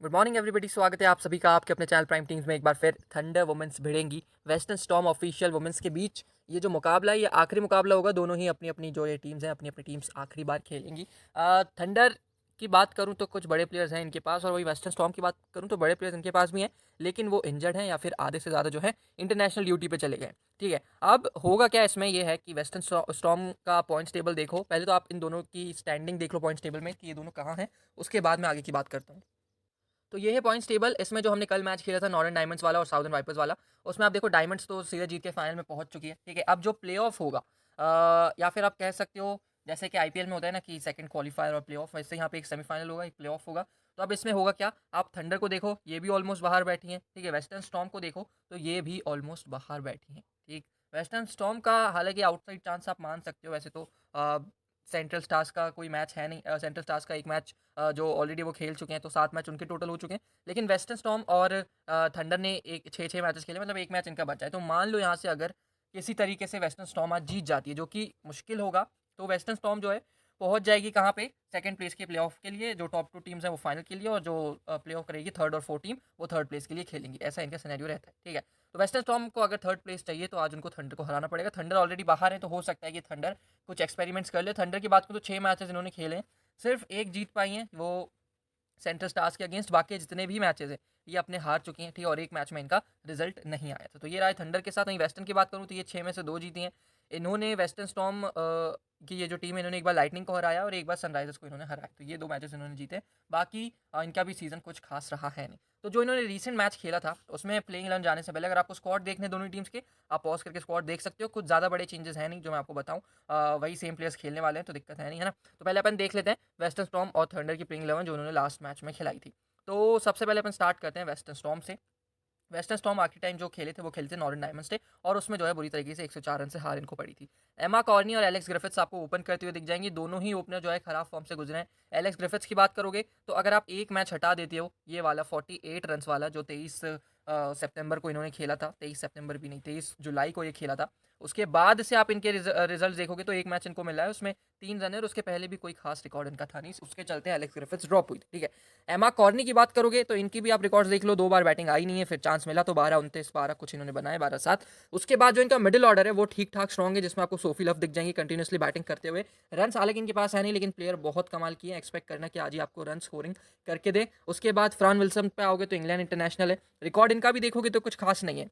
Good morning everybody, स्वागत है आप सभी का आपके अपने चैनल प्राइम टीम्स में। एक बार फिर थंडर वुमेन्स भिड़ेंगी वेस्टर्न स्टॉर्म ऑफिशियल वुमेन्स के बीच। ये जो मुकाबला है ये आखिरी मुकाबला होगा। दोनों ही अपनी अपनी जो ये टीम्स हैं अपनी अपनी टीम्स आखिरी बार खेलेंगी। थंडर की बात करूं तो कुछ बड़े प्लेयर्स हैं इनके पास, और वही वेस्टर्न स्टॉर्म की बात करूं तो बड़े प्लेयर्स इनके पास भी हैं, लेकिन वो इंजर्ड हैं या फिर आधे से ज़्यादा जो है इंटरनेशनल ड्यूटी पे चले गए। ठीक है, अब होगा क्या इसमें ये है कि वेस्टर्न स्टॉर्म का पॉइंट्स टेबल देखो। पहले तो आप इन दोनों की स्टैंडिंग देख लो पॉइंट्स टेबल में कि ये दोनों कहाँ हैं, उसके बाद मैं आगे की बात करता हूँ। तो ये है पॉइंट्स टेबल। इसमें जो हमने कल मैच खेला था नॉर्दर्न डायमंड्स वाला और साउदर्न वाइपर्स वाला, उसमें आप देखो डायमंड्स तो सीधे जीत के फाइनल में पहुंच चुकी है। ठीक है, अब जो प्ले ऑफ होगा, या फिर आप कह सकते हो जैसे कि आईपीएल में होता है ना कि सेकंड क्वालिफायर और प्ले ऑफ, वैसे यहाँ पे एक सेमीफाइनल होगा, एक प्ले ऑफ होगा। तो अब इसमें होगा क्या, आप थंडर को देखो, ये भी ऑलमोस्ट बाहर बैठी हैं। ठीक है, वेस्टर्न स्टॉर्म को देखो तो ये भी ऑलमोस्ट बाहर बैठी हैं। ठीक, वेस्टर्न स्टॉर्म का हालांकि आउटसाइड चांस आप मान सकते हो वैसे तो। सेंट्रल स्टार्स का कोई मैच है नहीं। सेंट्रल स्टार्स का एक मैच जो ऑलरेडी वो खेल चुके हैं, तो 7 मैच उनके टोटल हो चुके हैं। लेकिन वेस्टर्न स्टॉर्म और थंडर ने एक 6-6 मैचेस खेले, मतलब एक मैच इनका बचा है। तो मान लो यहाँ से अगर किसी तरीके से वेस्टर्न स्टॉर्म आज जीत जाती है, जो कि मुश्किल होगा, तो वेस्टर्न स्टॉर्म जो है पहुंच जाएगी कहाँ पे, सेकंड प्लेस के प्लेऑफ के लिए। जो टॉप 2 टीम्स हैं वो फाइनल के लिए, और जो प्लेऑफ करेगी थर्ड और फोर्थ टीम वो थर्ड प्लेस के लिए खेलेंगी। ऐसा इनका सिनेरियो रहता है। ठीक है, तो वेस्टर्न स्टॉर्म को अगर थर्ड प्लेस चाहिए तो आज उनको थंडर को हराना पड़ेगा। थंडर ऑलरेडी बाहर है, तो हो सकता है कि थंडर कुछ एक्सपेरिमेंट्स कर ले। थंडर की बात करूँ तो 6 मैचेस इन्होंने खेले हैं, सिर्फ एक जीत पाई हैं, वो सेंट्रल स्टार्स के अगेंस्ट। बाकी जितने भी मैचेस हैं ये अपने हार चुके हैं। ठीक है, और एक मैच में इनका रिजल्ट नहीं आया था। तो ये रहा है थंडर के साथ। वहीं वेस्टर्न की बात करूँ तो ये 6 में से 2 जीती हैं। इन्होंने वेस्टर्न स्टॉर्म की ये जो टीम है, इन्होंने एक बार लाइटनिंग को हराया और एक बार सनराइजर्स को इन्होंने हराया। तो ये 2 मैचेस इन्होंने जीते। बाकी इनका भी सीजन कुछ खास रहा है नहीं। तो जो इन्होंने रीसेंट मैच खेला था उसमें प्लेइंग 11 जाने से पहले अगर आपको स्क्वाड देखने दोनों टीम्स के, आप पॉज करके स्क्वाड देख सकते हो। कुछ ज़्यादा बड़े चेंजेस हैं नहीं जो मैं आपको बताऊँ। वही सेम प्लेयर्स खेलने वाले हैं, तो दिक्कत है नहीं, है ना। तो पहले अपन देख लेते हैं वेस्टर्न स्टॉर्म और थंडर की प्लेइंग 11 जो उन्होंने लास्ट मैच में खिलाई थी। तो सबसे पहले अपन स्टार्ट करते हैं वेस्टर्न स्टॉर्म से। वेस्टर्न स्टॉर्म आखिरी टाइम जो खेले थे वो खेले थे नॉर्दर्न डायमंड्स से, और उसमें जो है बुरी तरीके से 104 रन से हार इनको पड़ी थी। एमा कॉर्नी और एलेक्स ग्रिफिथ्स आपको ओपन करते हुए दिख जाएंगे। दोनों ही ओपनर जो है खराब फॉर्म से गुजरे हैं। एलेक्स ग्रिफिथ्स की बात करोगे तो अगर आप एक मैच हटा देते हो, ये वाला 48 रन वाला जो 23 सितंबर को इन्होंने खेला था, 23 सितंबर भी नहीं 23 जुलाई को ये खेला था, उसके बाद से आप इनके रिजल्ट देखोगे तो एक मैच इनको मिला है, उसमें 3 रन है, और उसके पहले भी कोई खास रिकॉर्ड इनका था नहीं। उसके चलते एलेक्स ग्रिफिथ्स ड्रॉप हुई थी। ठीक है, एमा कॉर्नी की बात करोगे तो इनकी भी आप रिकॉर्ड्स देख लो, 2 बार बैटिंग आई नहीं है, फिर चांस मिला तो 12-29 12 कुछ इन्होंने बनाए, 12-7। उसके बाद जो इनका मिडिल ऑर्डर है वो ठीक ठाक स्ट्रॉन्ग है, जिसमें आपको सोफी लव दिख जाएंगी कंटिन्यूसली बैटिंग करते हुए। रन हालांकि इनके पास है नहीं, लेकिन प्लेयर बहुत कमाल किए, एक्सपेक्ट करना कि आज ही आपको रन स्कोरिंग करके दे। उसके बाद फ्रान विल्सन पे आओगे तो इंग्लैंड इंटरनेशनल है, रिकॉर्ड इनका भी देखोगे तो कुछ खास नहीं है।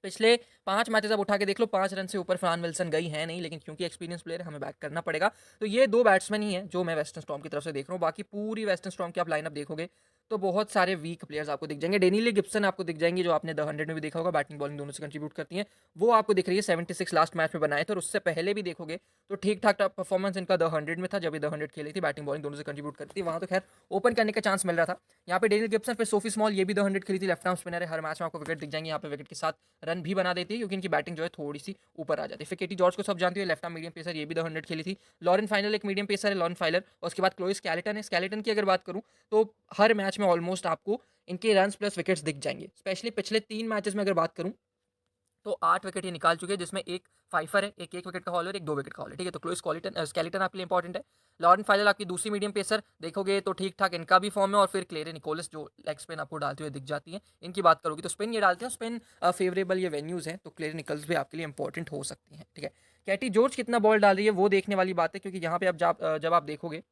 पिछले 5 मैचेस आप उठा के देख लो, 5 रन से ऊपर फ्रान विल्सन गई है नहीं, लेकिन क्योंकि एक्सपीरियंस प्लेयर है हमें बैक करना पड़ेगा। तो ये 2 बैट्समैन ही हैं जो मैं वेस्टर्न स्टॉर्म की तरफ से देख रहा हूँ। बाकी पूरी वेस्टर्न स्टॉर्म की आप लाइनअप देखोगे तो बहुत सारे वीक प्लेयर्स आपको दिख जाएंगे। डेनिली गिब्सन आपको दिख जाएंगे, जो आपने द 100 में भी देखा होगा, बैटिंग बॉलिंग दोनों से कंट्रीब्यूट करती हैं। वो आपको दिख रही है, 76 लास्ट मैच में बनाए थे, और उससे पहले भी देखोगे तो ठीक ठाक परफॉर्मेंस इनका द 100 में था, जब ये द 100 खेली थी, बैटिंग बॉलिंग दोनों से कंट्रीब्यूट करती थी। वहाँ तो खैर ओपन करने का चांस मिल रहा था। यहाँ पे डेनिल गिब्सन, फिर सोफी स्मॉल, ये भी द 100 खेली थी, लेफ्ट आर्म स्पिनर है, हर मैच में आपको विकेट दिख जाएंगे। यहाँ पे विकेट के साथ रन भी बना देती है क्योंकि इनकी बैटिंग जो है थोड़ी सी ऊपर आ जाती है। फिर केटी जॉर्ज को सब जानती है, लेफ्ट आर्म मीडियम पेसर, ये भी द 100 खेली थी। लॉरेन फाइनल एक मीडियम पेसर है, लॉरेन फाइलर। और उसके बाद क्लोई स्केलेटन है। स्केलेटन की अगर बात करूँ तो हर मैच में ऑलमोस्ट आपको इनके रन प्लस विकेट्स दिख जाएंगे। स्पेशली पिछले 3 मैचेस में अगर बात करूँ तो 8 विकेट ये निकाल चुके हैं, जिसमें एक फाइफर है, एक विकेट का हॉल है, एक 2 विकेट का हॉल है। ठीक है, तो क्लोज स्केलेटन आपके लिए इंपॉर्टेंट है। लॉरेन फाइनल आपकी दूसरी मीडियम पेसर, देखोगे तो ठीक ठाक इनका भी फॉर्म है। और फिर क्लेरे निकोलस जो लेग स्पिन आपको डालते हुए दिख जाती है, इनकी बात करोगे तो स्पिन ये डालते हैं, स्पिन फेवरेबल ये वेन्यूज़ हैं, तो क्लेरे निकोलस भी आपके लिए इंपॉर्टेंट हो सकती हैं। ठीक है, कैटी जॉर्ज कितना बॉल डाल रही है वो देखने वाली बात है, क्योंकि यहाँ पे आप जब आप देखोगे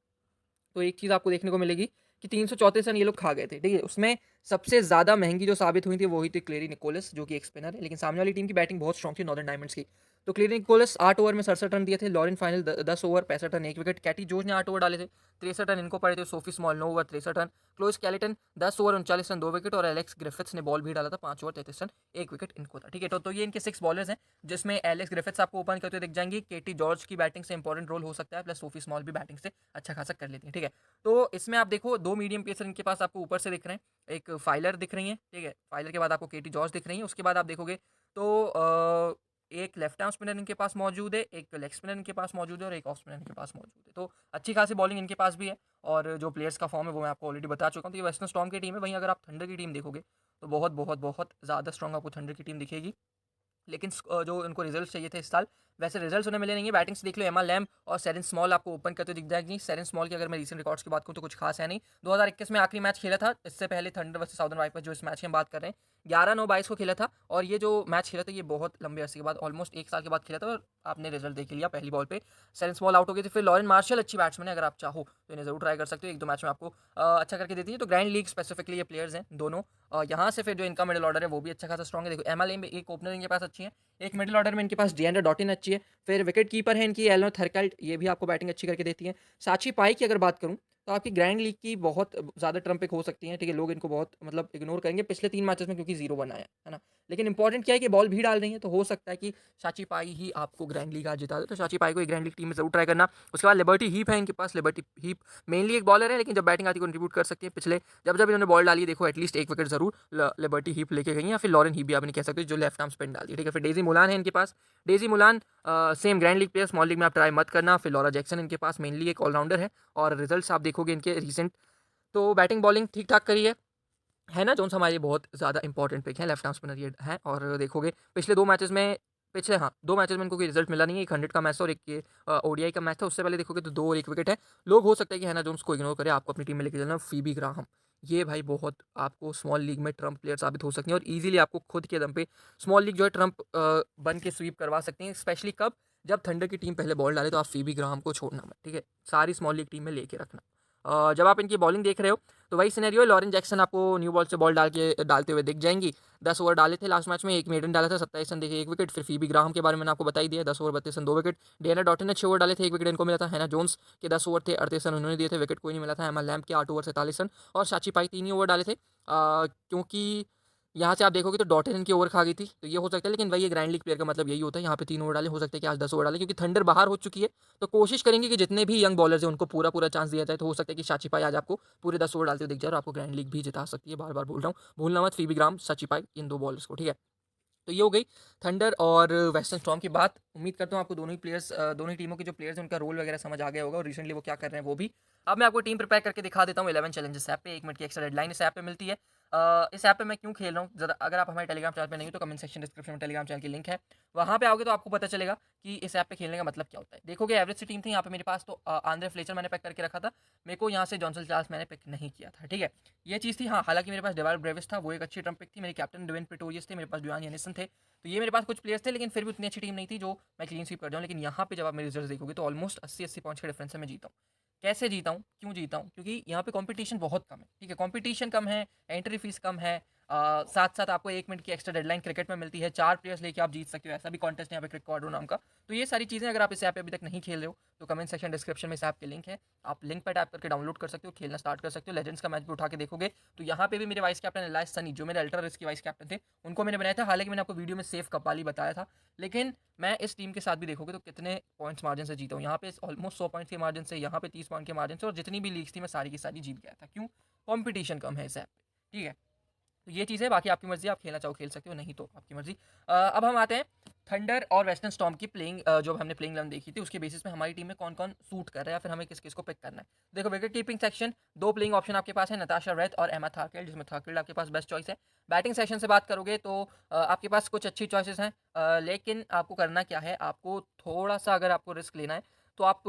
तो एक चीज़ आपको देखने को मिलेगी कि 334 रन ये लोग खा गए थे। ठीक है, उसमें सबसे ज़्यादा महंगी जो साबित हुई थी वो हुई थी क्लेरी निकोलस, जो कि एक स्पिनर है, लेकिन सामने वाली टीम की बैटिंग बहुत स्ट्रॉन्ग थी नॉर्दर्न डायमंड्स की। तो क्लेरी निकोलस 8 ओवर में 67 रन दिए थे। लॉरेन फाइनल 10 ओवर 65 रन 1 विकेट। कैटी जोज ने 8 ओवर डाले थे, 63 रन इनको पड़े थे। Sophie Small 9 over 63 run. क्लोज कैलेटन 10 ओवर 39 रन 2 विकेट। और एलेक्स ग्रिफिथ्स ने बॉल भी डाला था, 5 ओवर 33 रन 1 विकेट इनको था। ठीक है, तो ये इनके 6 बॉलर्स हैं, जिसमें एलेक्स ग्रिफिथ्स आपको ओपन करते हुए दिख जाएंगी। केटी जॉर्ज की बैटिंग से इंपॉर्टेंट रोल हो सकता है, प्लस सोफी स्मॉल भी बैटिंग से अच्छा खासा कर लेती है। ठीक है, तो इसमें आप देखो 2 मीडियम पेसर इनके पास आपको ऊपर से दिख रहे हैं, एक फाइलर दिख रही है। ठीक है, फाइलर के बाद आपको केटी जॉर्ज दिख रही है। उसके बाद आप देखोगे तो एक लेफ्ट आर्म स्पिनर इनके पास मौजूद है, एक लेग स्पिनर इनके पास मौजूद है, और एक ऑफ स्पिनर इनके पास मौजूद है। तो अच्छी खासी बॉलिंग इनके पास भी है, और जो प्लेयर्स का फॉर्म है वो मैं आपको ऑलरेडी बता चुका हूँ। तो ये वेस्टर्न स्टॉर्म की टीम है। वहीं अगर आप थंडर की टीम देखोगे तो बहुत बहुत बहुत ज़्यादा स्ट्रॉन्ग आपको थंडर की टीम दिखेगी। लेकिन जो उनको रिजल्ट चाहिए थे इस साल वैसे रिजल्ट्स उन्हें मिले नहीं है। बैटिंग से देख लो एमा लैम्ब और सेरेन स्मॉल आपको ओपन करते दिख जाएगी। सेरेन स्मॉल की अगर मैं रीसेंट रिकॉर्ड्स की बात करूँ तो कुछ खास है नहीं। 2021 में आखिरी मैच खेला था, इससे पहले थंडर वर्सेस साउदर्न वाइपर्स जो इस मैच की हम बात कर रहे हैं 11/9/22 को खेला था। और ये जो मैच खेला था ये बहुत लंबे अरसे के बाद ऑलमोस्ट 1 साल के बाद खेला था और आपने रिजल्ट देख लिया पहली बॉल पे सेरेन स्मॉल आउट हो गई थी। फिर लॉरेन मार्शल अच्छी बैट्समैन है, अगर आप चाहो तो इन्हें जरूर ट्राई कर सकते हो, 1-2 मैच में आपको अच्छा करके देती है। तो ग्रैंड लीग स्पेसिफिकली ये प्लेयर्स हैं दोनों। यहाँ से फिर जो इनका मिडिल ऑर्डर है वो भी अच्छा खासा स्ट्रॉग है। देखो एमा लैम्ब एक ओपनर इनके पास अच्छी है, एक मिडिल ऑर्डर में इनके पास डिएंड्रे डॉटिन अच्छी है, फिर विकेट कीपर है इनकी एलन थरकल्ट, ये भी आपको बैटिंग अच्छी करके देती है। साची पाई की अगर बात करूँ तो आपकी ग्रैंड लीग की बहुत ज़्यादा ट्रम्प पिक हो सकती हैं, ठीक है, लोग इनको बहुत मतलब इग्नोर करेंगे पिछले 3 मैचेस में क्योंकि 0 बनाया है ना। लेकिन इंपॉर्टेंट क्या है कि बॉल भी डाल रही है, तो हो सकता है कि साची पाई ही आपको ग्रैंड लीग आज जिता दे। तो साची पाई को एक ग्रैंड लीग टीम में जरूर ट्राई करना। उसके बाद लिबर्टी हीप है इनके पास। लिबर्टी हीप मेनली एक बॉलर है, लेकिन जब बैटिंग आती है कंट्रीब्यूट कर सकती है। पिछले जब जब इन्होंने बॉल डाली देखो एटलीस्ट एक विकेट जरूर लिबर्टी हीप लेके गई है, या फिर लॉरेन हीप भी आप नहीं कह सकते जो लेफ्ट आर्म स्पिन डाली है, ठीक है। फिर डेजी मुलान है इनके पास। Daisy Mullan same grand league player, small league में आप ट्राई मत करना। फिर लॉरा जैक्सन इनके पास मेनली एक ऑलराउंडर है और रिजल्ट्स आप देखोगे इनके रिसेंट तो बैटिंग बॉलिंग ठीक ठाक करी है ना। जोन्स हमारे बहुत ज़्यादा इंपॉर्टेंट पिक है, लेफ्ट आर्म स्पिनर ये है। और देखोगे पिछले 2 मैचेस में पिछले हाँ 2 मैचेस में इनको कोई रिजल्ट मिला नहीं है। एक 100 का मैच था और एक ये ओडीआई का मैच था। उससे पहले देखोगे तो 2 और 1 विकेट है। लोग हो सकता है कि है ना जोन्स को इग्नोर करे, आपको अपनी टीम में लेके चलना। फीबी ग्राहम ये भाई बहुत आपको स्मॉल लीग में ट्रम्प प्लेयर साबित हो सकती हैं और ईजिली आपको खुद के दम पे स्मॉल लीग जो है ट्रम्प बन के स्वीप करवा सकती हैं। स्पेशली कब, जब थंडर की टीम पहले बॉल डाले तो आप फीबी ग्राहम को छोड़ना मत, ठीक है, सारी स्मॉल लीग टीम में लेके रखना। जब आप इनकी बॉलिंग देख रहे हो तो वही सिनेरियो है। लॉरेन जैक्सन आपको न्यू बॉल से बॉल डालते हुए दिख जाएंगी। 10 ओवर डाले थे लास्ट मैच में, एक मेडन डाला था, 27 रन देखे 1 विकेट। फिर फीबी ग्राहम के बारे में मैंने आपको बता ही दिया, 10 over 32 run 2 wicket. Deandra Dottin ने 6 ओवर डाले थे, 1 विकेट इनको मिला था। हैना जोन्स के 10 ओवर थे, 38 रन उन्होंने दिए थे, विकेट कोई नहीं मिला था। एमा लैम्ब के 8 ओवर 47 रन और साची पाई 3 ही ओवर डाले थे, क्योंकि यहाँ से आप देखोगे तो डॉटेन इनकी ओवर खा गई थी, तो ये हो सकता है। लेकिन वही ग्रैंड लीग प्लेयर का मतलब यही होता है, यहाँ पे 3 ओवर डाले, हो सकता है कि आज 10 ओवर डाले, क्योंकि थंडर बाहर हो चुकी है। तो कोशिश करेंगे कि जितने भी यंग बॉलर्स हैं उनको पूरा पूरा चांस दिया जाए। तो हो सकता है कि साची पाई आज आपको पूरे 10 ओवर डालते हुए दिख जाए और आपको ग्रैंड लीग भी जिता सकती है। बार बार बोल रहा हूँ, भूलना मत फीबी ग्राम, साची पाई, इन 2 बॉलर्स को, ठीक है। तो ये हो गई थंडर और वेस्टर्न स्टॉर्म की बात। उम्मीद करता हूँ आपको दोनों ही प्लेयर्स, दोनों ही टीमों के जो प्लेयर्स हैं उनका रोल वगैरह समझ आ गया होगा और रिसेंटली वो क्या कर रहे हैं वो भी। अब मैं आपको टीम प्रिपेयर करके दिखा देता हूँ 11 चैलेंजेस ऐप पे। 1 मिनट की एक्स्ट्रा डेडलाइन इस ऐप पे मिलती है। इस ऐप पे मैं क्यों खेल रहा हूँ जरा, अगर आप हमारे टेलीग्राम चैनल पे नहीं हो तो कमेंट सेक्शन डिस्क्रिप्शन में टेलीग्राम चैनल की लिंक है, वहाँ पे आओगे तो आपको पता चलेगा कि इस ऐप पे खेलने का मतलब क्या होता है। देखोगे एवरेज सी टीम थी यहाँ पे मेरे पास, तो आंद्रे फ्लेचर मैंने पिक करके रखा था। मेरे को यहाँ से जॉनसन चार्ल्स मैंने पिक नहीं किया था, ठीक है, ये चीज़ थी। हाँ, हालांकि मेरे पास डेवाल ब्रेविस था, वो एक अच्छी ट्रम्प पिक थी। मेरे कैप्टन डेविन प्रेटोरियस थे, मेरे पास ड्यूआन एनिसन थे। तो ये मेरे पास कुछ प्लेयर्स थे, लेकिन फिर भी उतनी अच्छी टीम नहीं थी जो मैं क्लीन स्वीप कर जाऊँ। लेकिन यहाँ पे जब आप मेरे रिजल्ट देखोगे तो ऑलमोस्ट 80 पॉइंट्स के डिफरेंस से मैं जीता हूँ। कैसे जीता हूँ, क्यों जीता हूँ, क्योंकि यहाँ पे कंपटीशन बहुत कम है, ठीक है, कंपटीशन कम है, एंट्री फीस कम है, साथ साथ आपको 1 मिनट की एक्स्ट्रा डेडलाइन क्रिकेट में मिलती है, 4 प्लेयर्स लेके आप जीत सकते हो, ऐसा भी कॉन्टेस्ट है यहाँ पे क्रिक कॉर्डो नाम का। तो ये सारी चीज़ें अगर आप इस ऐप पे अभी तक नहीं खेल रहे हो तो कमेंट सेक्शन डिस्क्रिप्शन में इस ऐप के लिंक है, आप लिंक पर टैप करके डाउनलोड कर सकते हो, खेलना स्टार्ट कर सकते हो। लेजेंड्स का मैच भी उठा के देखोगे तो यहाँ पे भी मेरे वाइस कैप्टन एलाइस सनी, जो मेरे अल्ट्रा रिस्क के वाइस कैप्टन थे, उनको मैंने बनाया था। हालांकि मैंने आपको वीडियो में सेफ कपाली बताया था, लेकिन मैं इस टीम के साथ भी देखोगे तो कितने पॉइंट्स मार्जिन से जीता हूँ। यहाँ पे ऑलमोस्ट 100 पॉइंट्स के मार्जिन से, यहाँ पे 30 पॉइंट के मार्जिन से, और जितनी भी लीग्स थी मैं सारी की सारी जीत गया था। क्यों? कॉम्पिटिशन कम है इस ऐप पे, ठीक है। तो ये चीज़ है, बाकी आपकी मर्जी, आप खेलना चाहो खेल सकते हो, नहीं तो आपकी मर्जी। अब हम आते हैं थंडर और वेस्टर्न स्टॉर्म की प्लेइंग, जो हमने प्लेइंग 11 देखी थी उसके बेसिस में हमारी टीम में कौन कौन सूट कर रहा है या फिर हमें किस किस को पिक करना है। देखो wicket keeping section 2 playing option आपके पास है, नताशा रेथ और एमा थाकेल, जिसमें थाकेल आपके पास बेस्ट चॉइस है। बैटिंग सेक्शन से बात करोगे तो आपके पास कुछ अच्छी चॉइसेस हैं, लेकिन आपको करना क्या है, आपको थोड़ा सा अगर आपको रिस्क लेना है तो आप,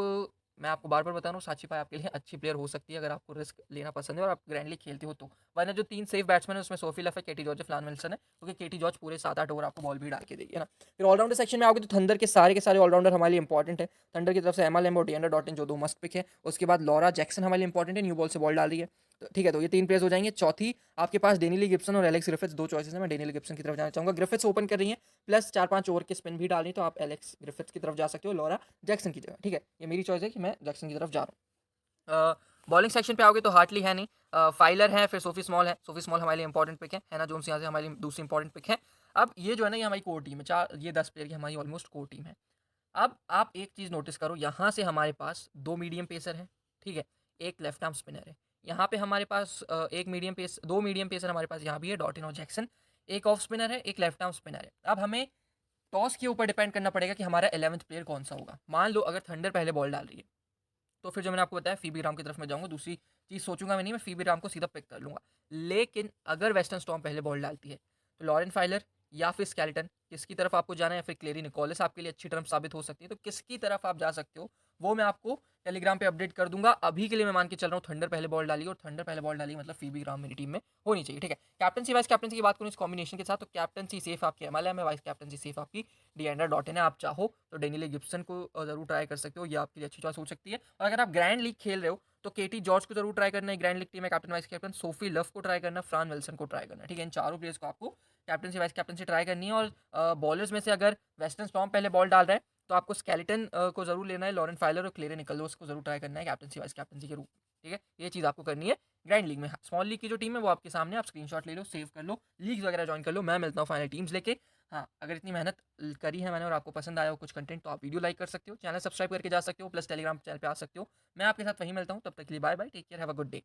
मैं आपको बार बार बता रहा हूँ, साची पाई आपके लिए अच्छी प्लेयर हो सकती है अगर आपको रिस्क लेना पसंद है और आप ग्रैंड लीग खेलते हो तो। वरना जो 3 सेफ बैट्समैन है उसमें सोफी लफ है, केटी जॉर्ज है, फ्लान विल्सन है, क्योंकि केटी जॉर्ज पूरे 7-8 ओवर आपको बॉल भी डाल के देगी, है ना। फिर ऑलराउंडर सेक्शन में आओगे तो थंडर के सारे ऑलराउंडर हमारे लिए इंपॉर्टेंट है। थंडर की तरफ से एमा लैम्ब और डिएंड्रे डॉटिन जो 2 मस्ट पिक है। उसके बाद लॉरा जैक्सन हमारे लिए इंपॉर्टेंट है, न्यू बॉल से बॉल डाल रही है, तो ठीक है, तो ये 3 प्लेयर्स हो जाएंगे। चौथी आपके पास डेनिली गिब्सन और एलेक्स ग्रिफिथ्स, 2 चॉइसेस हैं, मैं डेनिली गिब्सन की तरफ जाना चाहूँगा। ग्रिफिथ्स ओपन कर रही है, प्लस 4-5 ओवर के स्पिन भी डाल रही है, तो आप एलेक्स ग्रिफिथ्स की तरफ जा सकते हो लॉरा जैक्सन की जगह, ठीक है, ये मेरी चॉइस है कि मैं जैक्सन की तरफ जा रहा हूँ। बॉलिंग सेक्शन पे आओगे तो हार्टली है नहीं, फाइलर है, फिर सोफी स्मॉल है। सोफी स्मॉल हमारे लिए इंपॉर्टेंट पिक है ना, जोन्स यहाँ से हमारी दूसरी इंपॉर्टेंट पिक है। अब ये जो है ना, ये हमारी कोर टीम है, ये 10 प्लेयर की हमारी ऑलमोस्ट कोर टीम है। अब आप एक चीज़ नोटिस करो, यहाँ से हमारे पास 2 मीडियम पेसर हैं, ठीक है, एक लेफ्ट आर्म स्पिनर है। यहाँ पे हमारे पास दो मीडियम पेसर हमारे पास यहाँ भी है, डॉटिन और जैक्सन। एक ऑफ स्पिनर है, एक लेफ्ट आर्म स्पिनर है। अब हमें टॉस के ऊपर डिपेंड करना पड़ेगा कि हमारा 11th प्लेयर कौन सा होगा। मान लो अगर थंडर पहले बॉल डाल रही है तो फिर जो मैंने आपको बताया फीबी राम की तरफ मैं जाऊँगा, दूसरी चीज़ सोचूंगा मैं नहीं, मैं फीबी राम को सीधा पिक कर लूँगा। लेकिन अगर वेस्टर्न स्टॉर्म पहले बॉल डालती है तो लॉरेन फाइलर या फिर स्केलेटन, किसकी तरफ आपको जाना है, या फिर क्लेरी निकोलस आपके लिए अच्छी टर्म साबित हो सकती है, तो किसकी तरफ आप जा सकते हो वो मैं आपको टेलीग्राम पे अपडेट कर दूंगा। अभी के लिए मैं मान के चल रहा हूँ थंडर पहले बॉल डाली, और थंडर पहले बॉल डाली मतलब फीबी ग्राम मेरी टीम में होनी चाहिए, ठीक है। कैप्टनसी वाइस कैप्टनसी की बात करूँ इस कॉम्बिनेशन के साथ, तो कैप्टनसी सेफ आपकी हिमालय में, वाइस कैप्टनसी सेफ आपकी डिएंड्रा डॉटन है। आप चाहो तो डेनिले गिब्सन को जरूर ट्राई कर सकते हो, ये आपके लिए अच्छी चॉइस हो सकती है। और अगर आप ग्रैंड लीग खेल रहे हो तो केटी जॉर्ज को जरूर ट्राई करना है, ग्रैंड लीग टीम में captain vice captain. Sophie love को ट्राई करना, फ्रान विल्सन को ट्राई करना, ठीक है। इन चारों प्लेयर्स को आपको कैप्टनसी वाइस कैप्टनसी ट्राई करनी है। और बॉलर्स में से अगर वेस्टर्न स्टॉर्म पहले बॉल डाल रहा है तो आपको स्केलेटन को जरूर लेना है, लॉरेन फाइलर और क्लेरे निकलोस को जरूर ट्राई करना है कैप्टनसी वाइस कैप्टनसी के रूप, ठीक है। ये चीज़ आपको करनी है ग्रैंड लीग में। स्मॉल लीग की जो टीम है वो आपके सामने, आप स्क्रीनशॉट ले लो, सेव कर लो, लीग्स वगैरह ज्वाइन कर लो। मैं मिलता हूँ फाइनल टीम्स लेके। हाँ, अगर इतनी मेहनत करी है मैंने और आपको पसंद आया हो कुछ कंटेंट, तो आप वीडियो लाइक कर सकते हो, चैनल सब्सक्राइब करके जा सकते हो, प्लस टेलीग्राम चैनल पे आ सकते हो। मैं आपके साथ वहीं मिलता हूँ, तब तक के लिए bye bye, take care, have a good day.